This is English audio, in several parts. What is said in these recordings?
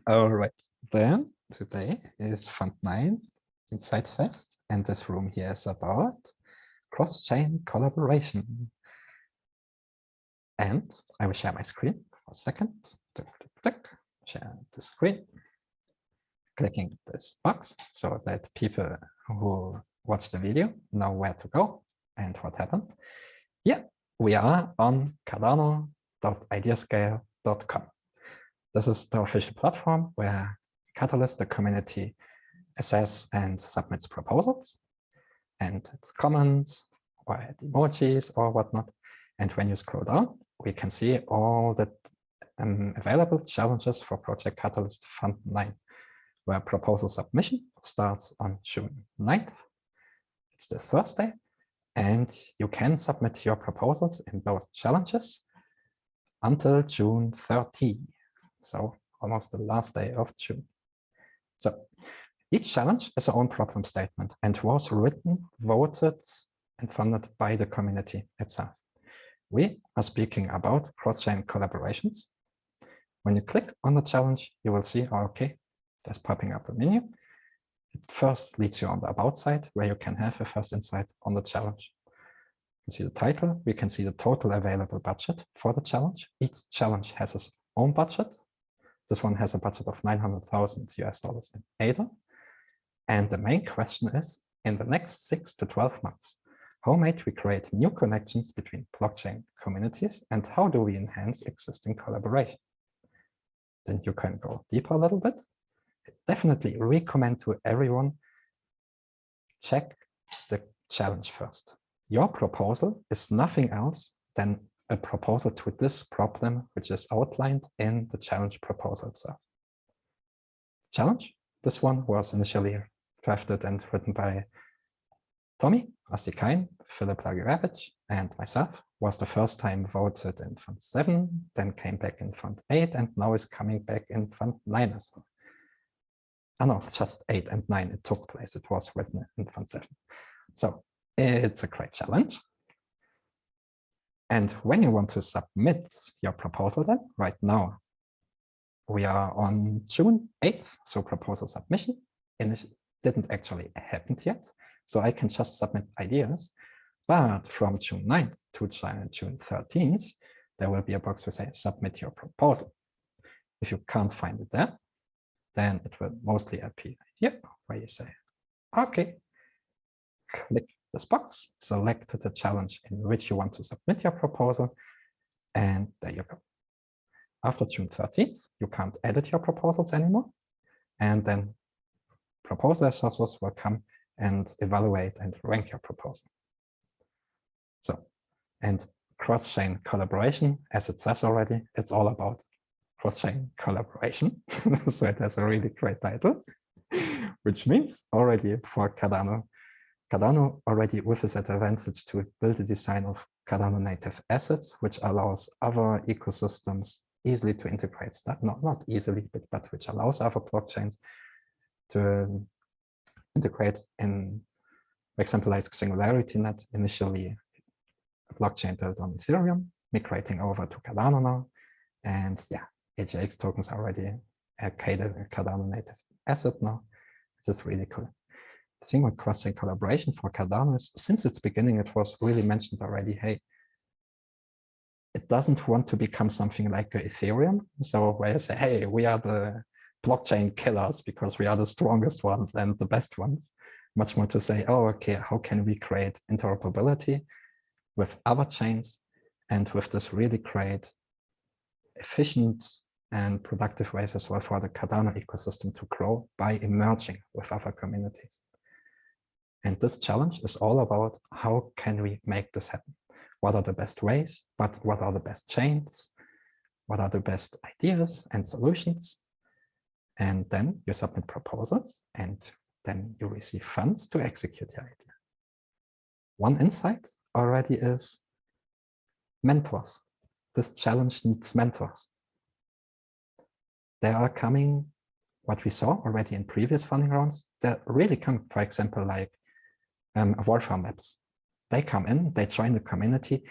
All right, then today is Fund 9 Inside Fest, and this room here is about cross-chain collaboration. And I will share my screen for a second. Click, click, click, share the screen. Clicking this box so that people who watch the video know where to go and what happened. Yeah, we are on cardano.ideascale.com. This is the official platform where Catalyst, the community, assess and submits proposals and its comments or emojis or whatnot. And when you scroll down, we can see all the available challenges for Project Catalyst Fund 9, where proposal submission starts on June 9th. It's this Thursday, and you can submit your proposals in both challenges until June 30. So almost the last day of June. So each challenge is its own problem statement and was written, voted, and funded by the community itself. We are speaking about cross-chain collaborations. When you click on the challenge, you will see, okay, there's popping up a menu. It first leads you on the About side, where you can have a first insight on the challenge. You can see the title. We can see the total available budget for the challenge. Each challenge has its own budget. This one has a budget of $900,000 in ADA. And the main question is, in the next 6 to 12 months, how might we create new connections between blockchain communities, and how do we enhance existing collaboration? Then you can go deeper a little bit. I definitely recommend to everyone, check the challenge first. Your proposal is nothing else than a proposal to this problem, which is outlined in the challenge proposal itself. Challenge, this one was initially drafted and written by Tommy Astikain, Philip Lagerevich, and myself. Was the first time voted in Fund 7, then came back in Fund 8, and now is coming back in Fund 9 as well. Oh no, just 8 and 9 it took place. It was written in Fund 7. So it's a great challenge. And when you want to submit your proposal then, right now, we are on June 8th, so proposal submission didn't actually happen yet. So I can just submit ideas. But from June 9th to June 13th, there will be a box to say, submit your proposal. If you can't find it there, then it will mostly appear here, where you say, okay, click this box, select the challenge in which you want to submit your proposal, and there you go. After June 13th, you can't edit your proposals anymore, and then proposal assessors will come and evaluate and rank your proposal. So, and cross-chain collaboration, as it says already, it's all about cross-chain collaboration. So it has a really great title, which means already for Cardano, Cardano already with its advantage to build a design of Cardano native assets, which allows other ecosystems easily to integrate stuff, not easily, but which allows other blockchains to integrate in, for example, like SingularityNet, initially a blockchain built on Ethereum, migrating over to Cardano now. And yeah, AGX tokens are already a Cardano native asset now. This is really cool. The thing with cross-chain collaboration for Cardano is, since its beginning, it was really mentioned already, hey, it doesn't want to become something like Ethereum. So where you say, hey, we are the blockchain killers because we are the strongest ones and the best ones. Much more to say, oh, okay, how can we create interoperability with other chains and with this really great, efficient and productive ways as well for the Cardano ecosystem to grow by emerging with other communities. And this challenge is all about how can we make this happen? What are the best ways, but what are the best chains? What are the best ideas and solutions? And then you submit proposals, and then you receive funds to execute your idea. One insight already is mentors. This challenge needs mentors. They are coming, what we saw already in previous funding rounds, they're really coming, for example, like Wolfram Labs. They come in, they join the community,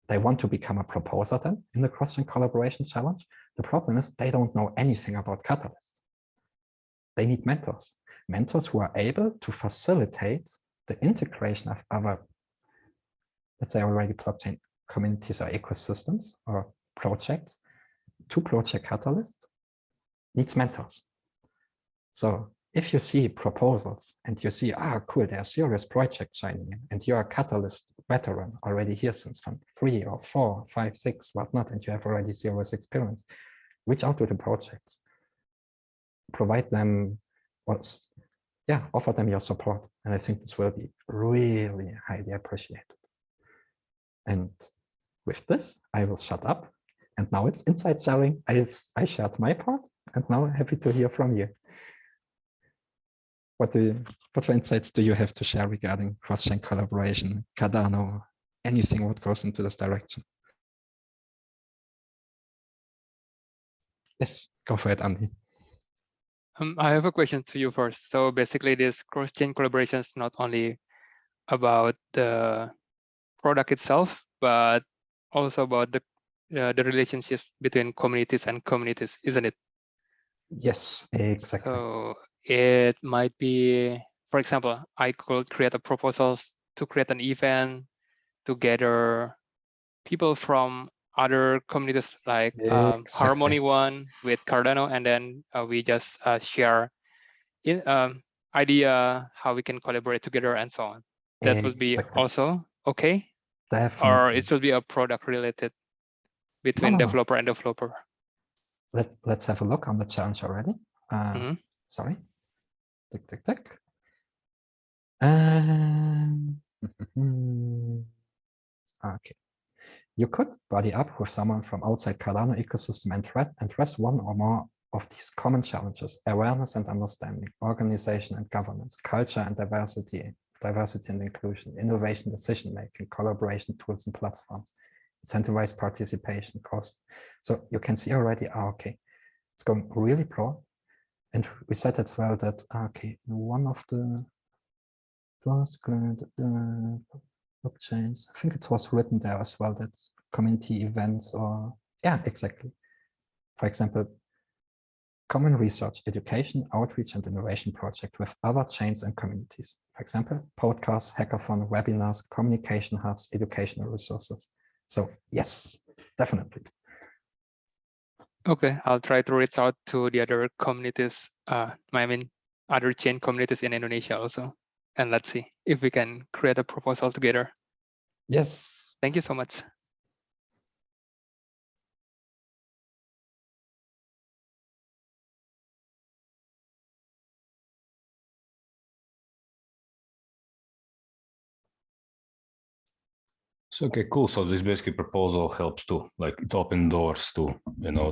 they want to become a proposer then in the cross-chain collaboration challenge. the problem is they don't know anything about Catalyst. They need mentors who are able to facilitate the integration of other, let's say already blockchain communities or ecosystems or projects to Project Catalyst needs mentors. So if you see proposals and you see, cool, there are serious projects shining in, and you're a Catalyst veteran already here since from 3 or 4, 5, 6, whatnot, and you have already serious experience, reach out to the projects, provide them, offer them your support. And I think this will be really highly appreciated. And with this, I will shut up. And now it's insight sharing. I shared my part, and now I'm happy to hear from you. What insights do you have to share regarding cross-chain collaboration, Cardano, anything what goes into this direction? Yes, go for it, Andy. I have a question to you first. So basically, this cross-chain collaboration is not only about the product itself, but also about the relationships between communities and communities, isn't it? Yes, exactly. So it might be, for example, I could create a proposal to create an event to gather people from other communities like Harmony One with Cardano, and then we just share in idea how we can collaborate together and so on. That would be also okay. Definitely. Or it should be a product related between developer and developer. Let's have a look on the challenge already. Sorry. Tick, tick, tick. Okay. You could buddy up with someone from outside Cardano ecosystem and address one or more of these common challenges: awareness and understanding, organization and governance, culture and diversity and inclusion, innovation, decision-making, collaboration tools and platforms, incentivized participation, cost. So you can see already, okay, it's going really broad. And we said as well that, okay, one of the blockchains, I think it was written there as well, that community events or, yeah, exactly. For example, common research, education, outreach, and innovation project with other chains and communities. For example, podcasts, hackathon, webinars, communication hubs, educational resources. So yes, definitely. Okay, I'll try to reach out to the other communities, other chain communities in Indonesia also. And let's see if we can create a proposal together. Yes. Thank you so much. So, okay, cool. So this basically proposal helps to, like, it opens doors to,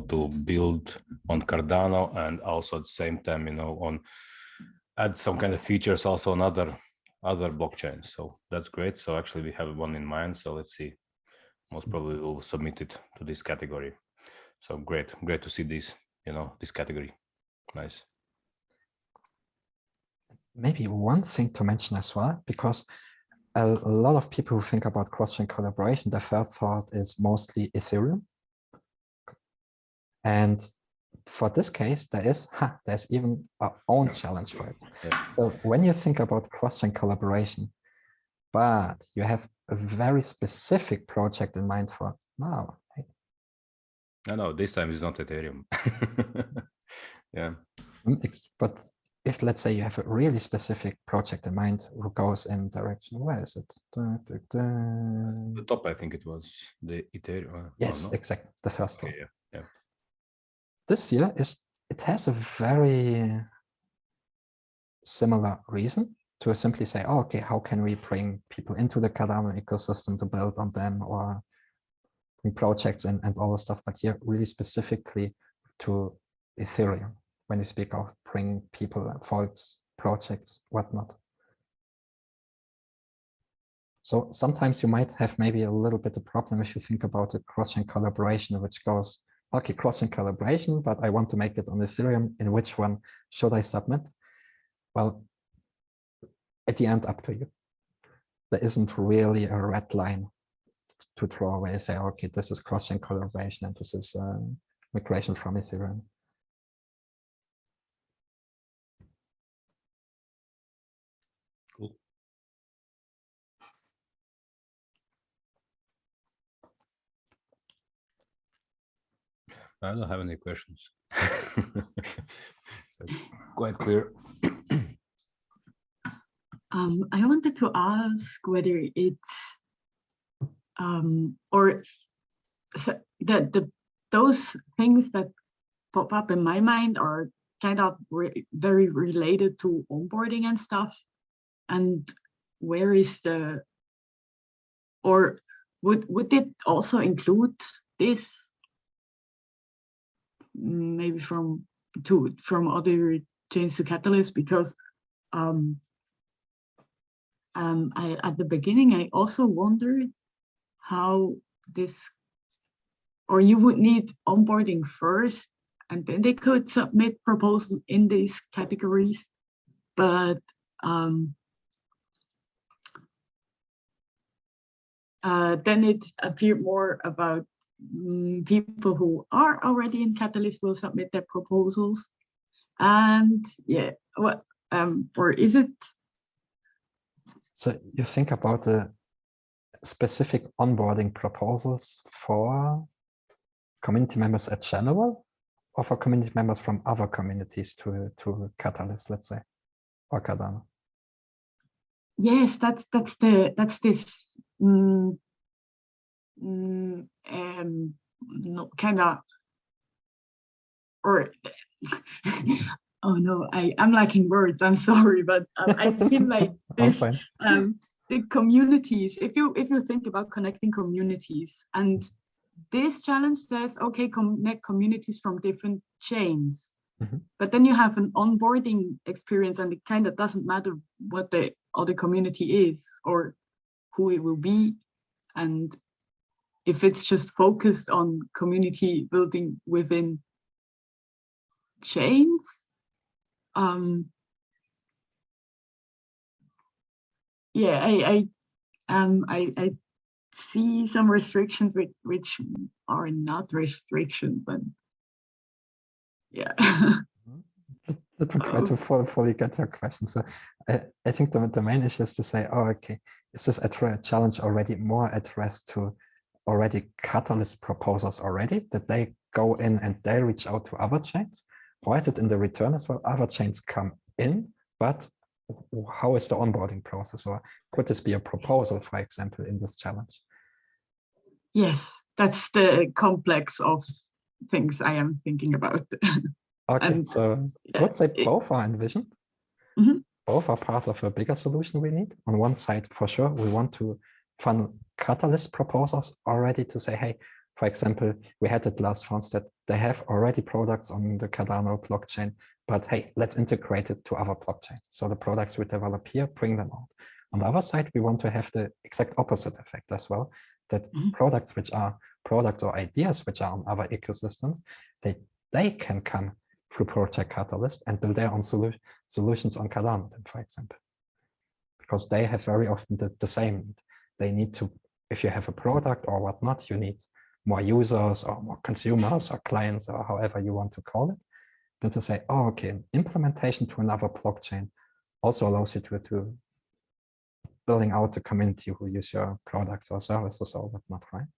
to build on Cardano, and also at the same time, add some kind of features also on other blockchains. So that's great. So actually we have one in mind. So let's see. Most probably we'll submit it to this category. So great to see this, this category. Nice. Maybe one thing to mention as well, because a lot of people who think about cross-chain collaboration, their first thought is mostly Ethereum. And for this case, there's even our own challenge for it. Yeah. So when you think about cross-chain collaboration, but you have a very specific project in mind for now. No, this time it's not Ethereum. Yeah. But if, let's say, you have a really specific project in mind who goes in direction, where is it? The top, I think it was the Ethereum. Yes, exactly, the first one. Yeah. This year it has a very similar reason to simply say, oh, okay, how can we bring people into the Cardano ecosystem to build on them, or bring projects and all the stuff, but here really specifically to Ethereum, when you speak of bringing people, folks, projects, whatnot. So sometimes you might have maybe a little bit of problem if you think about a cross-chain collaboration, which goes, okay, cross-chain collaboration, but I want to make it on Ethereum. In which one should I submit? Well, at the end, up to you. There isn't really a red line to draw where you say, okay, this is cross-chain collaboration and this is migration from Ethereum. Cool. I don't have any questions. So it's quite clear. I wanted to ask whether it's or so those things that pop up in my mind are kind of very related to onboarding and stuff. And where is the, or would it also include this maybe from other chains to Catalyst? Because at the beginning, I also wondered how this, or you would need onboarding first, and then they could submit proposals in these categories. But then it appeared more about people who are already in Catalyst will submit their proposals. And yeah, what or is it? So you think about the specific onboarding proposals for community members at general, or for community members from other communities to Catalyst, let's say, or Cardano? Yes, that's this no, kind of, or oh no, I'm lacking words. I'm sorry, but I feel like this the communities. If you think about connecting communities, and this challenge says, okay, connect communities from different chains. Mm-hmm. But then you have an onboarding experience, and it kind of doesn't matter what the other community is or who it will be. And if it's just focused on community building within chains, yeah, I see some restrictions which are not restrictions, and yeah. Let me try to fully get your question. So I think the main issue is to say, oh, okay, is this challenge already more addressed to already Catalyst proposals already, that they go in and they reach out to other chains? Or is it in the return as well? Other chains come in, but how is the onboarding process? Or could this be a proposal, for example, in this challenge? Yes, that's the complex of things I am thinking about. Okay, and so I would say both are envisioned. Mm-hmm. Both are part of a bigger solution we need. On one side, for sure, we want to funnel Catalyst proposals already to say, hey, for example, we had it last once that they have already products on the Cardano blockchain, but hey, let's integrate it to other blockchains. So the products we develop here, bring them out. On the other side, we want to have the exact opposite effect as well, that products which are products or ideas which are on other ecosystems, they can come through Project Catalyst and build their own solutions on Cardano, for example. Because they have very often the same need. They need to, if you have a product or whatnot, you need more users or more consumers or clients or however you want to call it, then to say, oh, okay, implementation to another blockchain also allows you to building out the community who use your products or services or whatnot, right?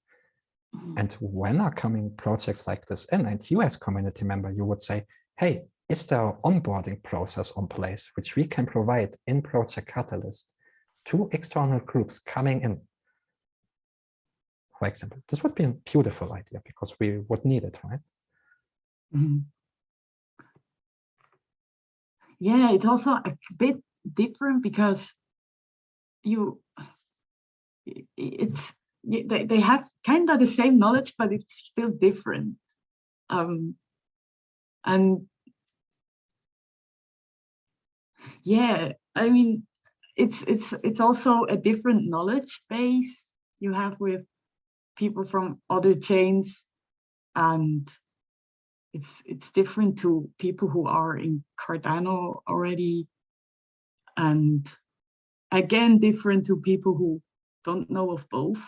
And when are coming projects like this in, and you as community member, you would say, hey, is there an onboarding process on place which we can provide in Project Catalyst to external groups coming in? For example, this would be a beautiful idea because we would need it, right? Mm-hmm. Yeah, it's also a bit different because they have kind of the same knowledge, but it's still different. And yeah, I mean, it's also a different knowledge base you have with people from other chains, and it's different to people who are in Cardano already, and again different to people who don't know of both.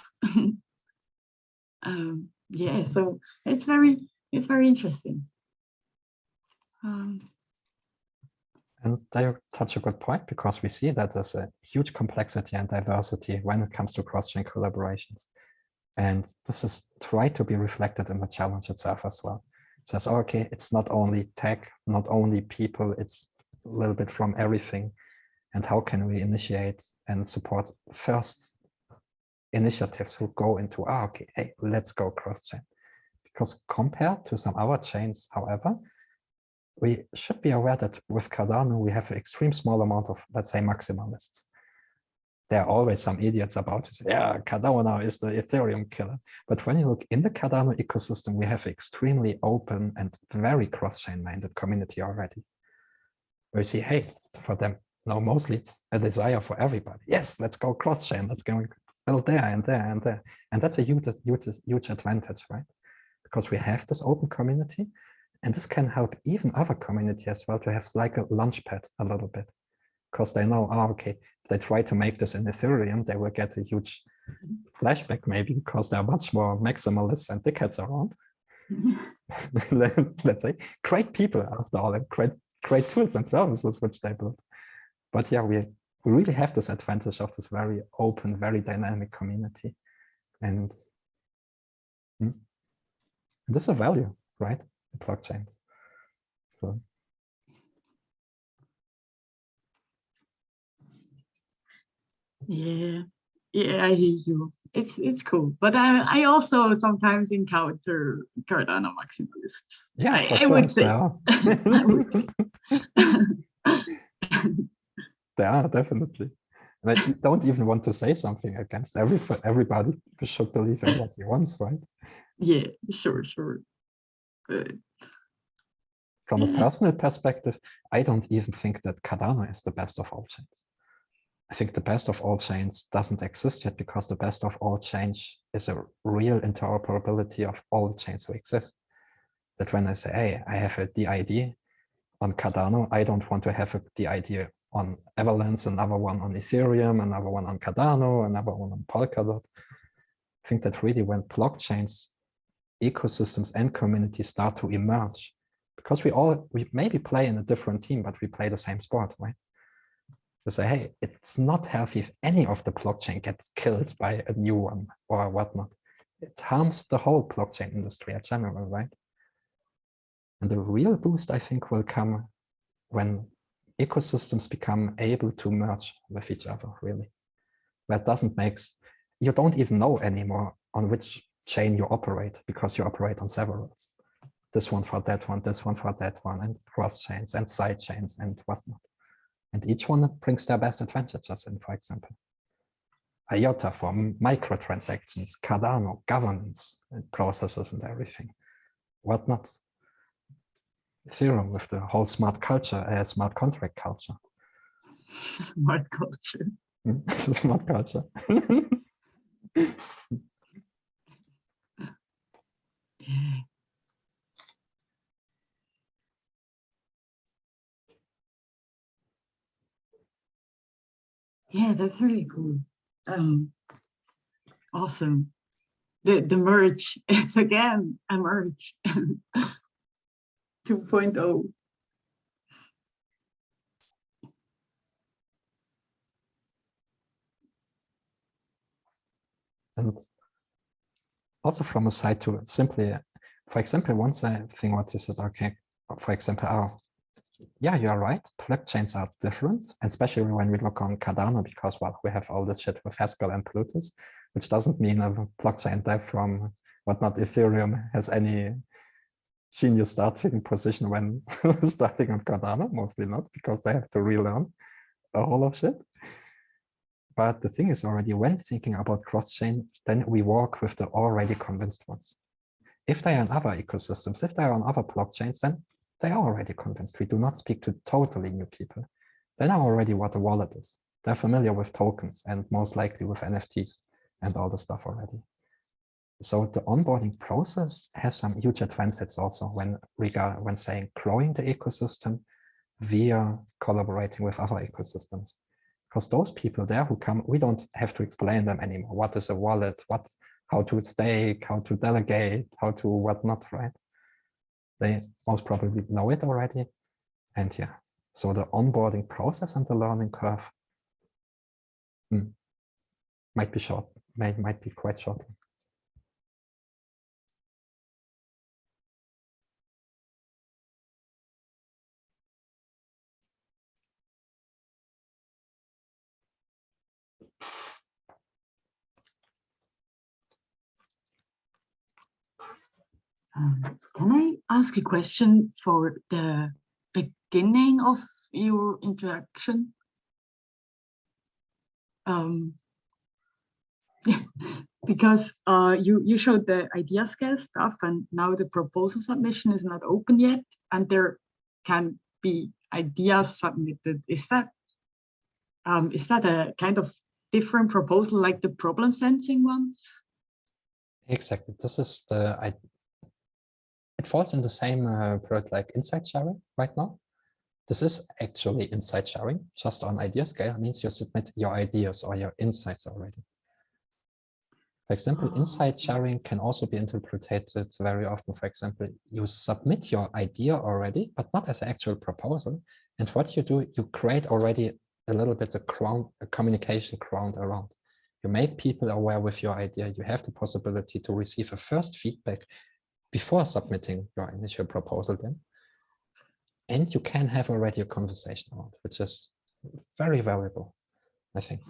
Yeah, so it's very it's very interesting. And there you touch a good point, because we see that there's a huge complexity and diversity when it comes to cross-chain collaborations. And this is tried to be reflected in the challenge itself as well. It says, oh, okay, it's not only tech, not only people, it's a little bit from everything. And how can we initiate and support first initiatives who go into, okay, hey, let's go cross-chain. Because compared to some other chains, however, we should be aware that with Cardano, we have an extreme small amount of, let's say, maximalists. There are always some idiots about to say, yeah, Cardano is the Ethereum killer. But when you look in the Cardano ecosystem, we have extremely open and very cross-chain minded community already. We see, hey, for them, no, mostly it's a desire for everybody. Yes, let's go cross-chain, let's go build there and there and there. And that's a huge advantage, right? Because we have this open community, and this can help even other community as well to have like a launchpad a little bit, because they know, oh, okay, if they try to make this in Ethereum, they will get a huge flashback maybe, because there are much more maximalists and dickheads around. Let's say, great people after all, and great tools and services which they build. But yeah, we really have this advantage of this very open, very dynamic community. And this is a value, right? Blockchains. So yeah, I hear you. It's cool, but I also sometimes encounter Cardano maximalists. yeah, I would say. I would. They are definitely. And I don't even want to say something against everybody should believe in what he wants, right? Yeah, sure. But from a personal perspective, I don't even think that Cardano is the best of all chains. I think the best of all chains doesn't exist yet, because the best of all chains is a real interoperability of all the chains that exist. That when I say, hey, I have a DID on Cardano, I don't want to have a DID on Avalanche, another one on Ethereum, another one on Cardano, another one on Polkadot. I think that really when blockchains, ecosystems and communities start to emerge, because we maybe play in a different team, but we play the same sport, right? To say, hey, it's not healthy if any of the blockchain gets killed by a new one or whatnot. It harms the whole blockchain industry in general, right? And the real boost, I think, will come when ecosystems become able to merge with each other, really. That doesn't make, you don't even know anymore on which chain you operate, because you operate on several. This one for that one, this one for that one, and cross chains and side chains and whatnot. And each one brings their best advantages in, for example, IOTA for microtransactions, Cardano, governance, and processes and everything, whatnot. Ethereum with the whole smart culture, smart contract culture. Smart culture. Smart culture. Yeah, that's really cool. Awesome. The merge, it's again a merge. 2.0. And also from a side to simply, for example, one thing what you said, okay, for example, yeah, you're right, blockchains are different, and especially when we look on Cardano, because, well, we have all this shit with Haskell and Plutus, which doesn't mean a blockchain dev from whatnot Ethereum has any genius starting position when starting on Cardano, mostly not, because they have to relearn a whole of shit. But the thing is, already when thinking about cross-chain, then we work with the already convinced ones. If they are in other ecosystems, if they are on other blockchains, then they are already convinced. We do not speak to totally new people. They know already what a wallet is. They're familiar with tokens and most likely with NFTs and all the stuff already. So the onboarding process has some huge advantages also when saying growing the ecosystem via collaborating with other ecosystems. Because those people there who come, we don't have to explain them anymore. What is a wallet? How to stake? How to delegate? How to whatnot, right? they most probably know it already. And yeah, so the onboarding process and the learning curve might be short, might be quite short. Can I ask a question for the beginning of your interaction? Because you showed the idea scale stuff, and now the proposal submission is not open yet, and there can be ideas submitted. Is that a kind of different proposal like the problem sensing ones? Exactly. This is it falls in the same period like insight sharing right now. This is actually insight sharing, just on idea scale. It means you submit your ideas or your insights already. For example, insight sharing can also be interpreted very often. For example, you submit your idea already, but not as an actual proposal. And what you do, you create already a little bit of a communication ground around. You make people aware with your idea. You have the possibility to receive a first feedback before submitting your initial proposal then. And you can have already a conversation around, which is very valuable, I think.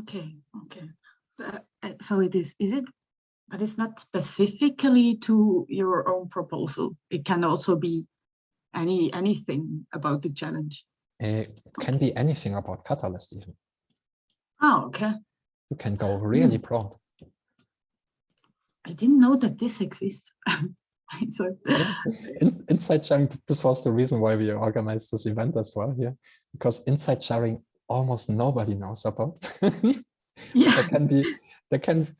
Okay. So it is it, but it's not specifically to your own proposal. It can also be anything about the challenge. It can be anything about Catalyst even. Oh, okay. You can go really broad. I didn't know that this exists. So, Yeah. Insight sharing, this was the reason why we organized this event as well here, because insight sharing almost nobody knows about. yeah. There can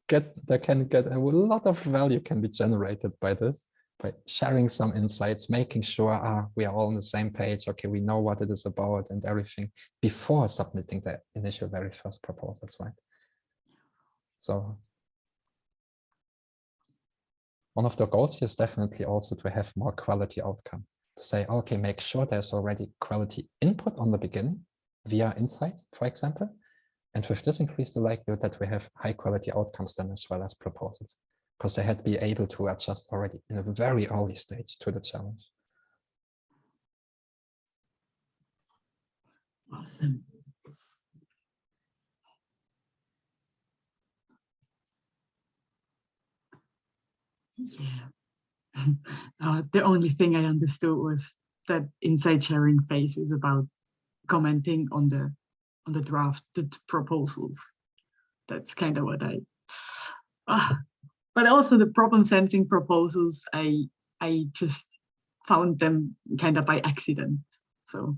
get a lot of value can be generated by this, by sharing some insights, making sure we are all on the same page. Okay, we know what it is about and everything before submitting the initial very first proposals, right? So one of the goals here is definitely also to have more quality outcome. To say, okay, make sure there's already quality input on the beginning via insights, for example. And with this, increase the likelihood that we have high quality outcomes then as well as proposals, because they had to be able to adjust already in a very early stage to the challenge. Awesome. Yeah. The only thing I understood was that insight sharing phase is about commenting on the drafted proposals. That's kind of what but also the problem sensing proposals, I just found them kind of by accident. So,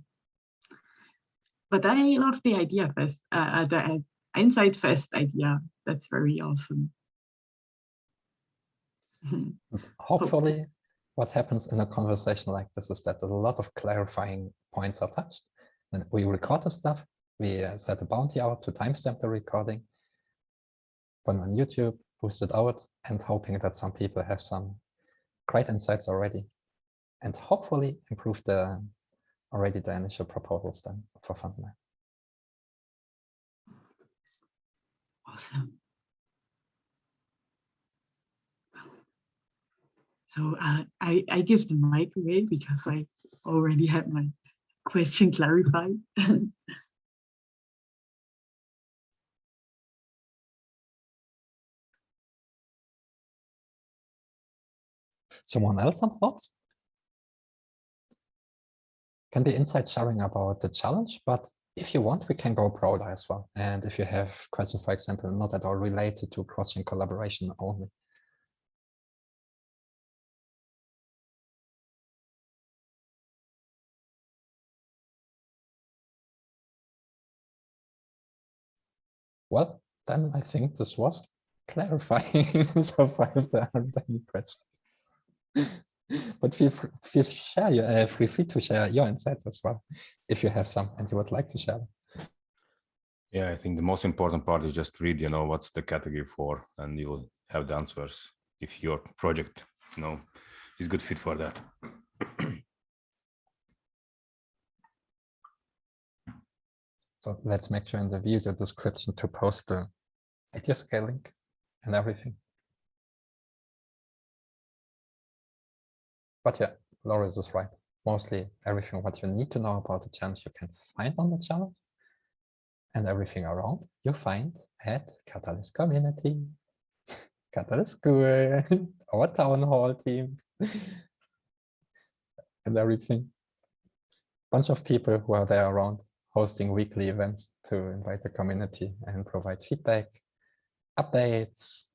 but I love the idea fest, the Insight Fest idea. That's very awesome. And hopefully what happens in a conversation like this is that a lot of clarifying points are touched. And we record the stuff, we set a bounty out to timestamp the recording, put it on YouTube, boost it out, and hoping that some people have some great insights already, and hopefully improve the initial proposals then for Fundman. Awesome. So I give the mic away because I already had my question clarified. Someone else some thoughts? Can be insight sharing about the challenge, but if you want, we can go broader as well. And if you have questions, for example, not at all related to cross-chain collaboration only. Well, then I think this was clarifying so far if there aren't any questions. But feel free to share your insights as well, if you have some and you would like to share. Yeah, I think the most important part is just read, what's the category for, and you'll have the answers if your project you know, is good fit for that. So let's make sure in the video description to post the IdeaScale link and everything. But yeah, Loris is right. Mostly everything what you need to know about the challenge you can find on the challenge, and everything around you find at Catalyst Community, Catalyst School, our town hall team, and everything. Bunch of people who are there around hosting weekly events to invite the community and provide feedback, updates,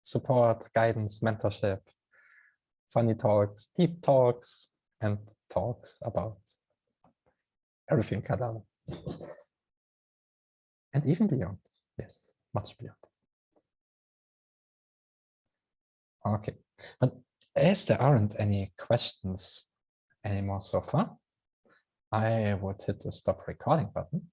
support, guidance, mentorship, funny talks, deep talks, and talks about everything Cardano. And even beyond, yes, much beyond. Okay, but as there aren't any questions anymore so far, I would hit the stop recording button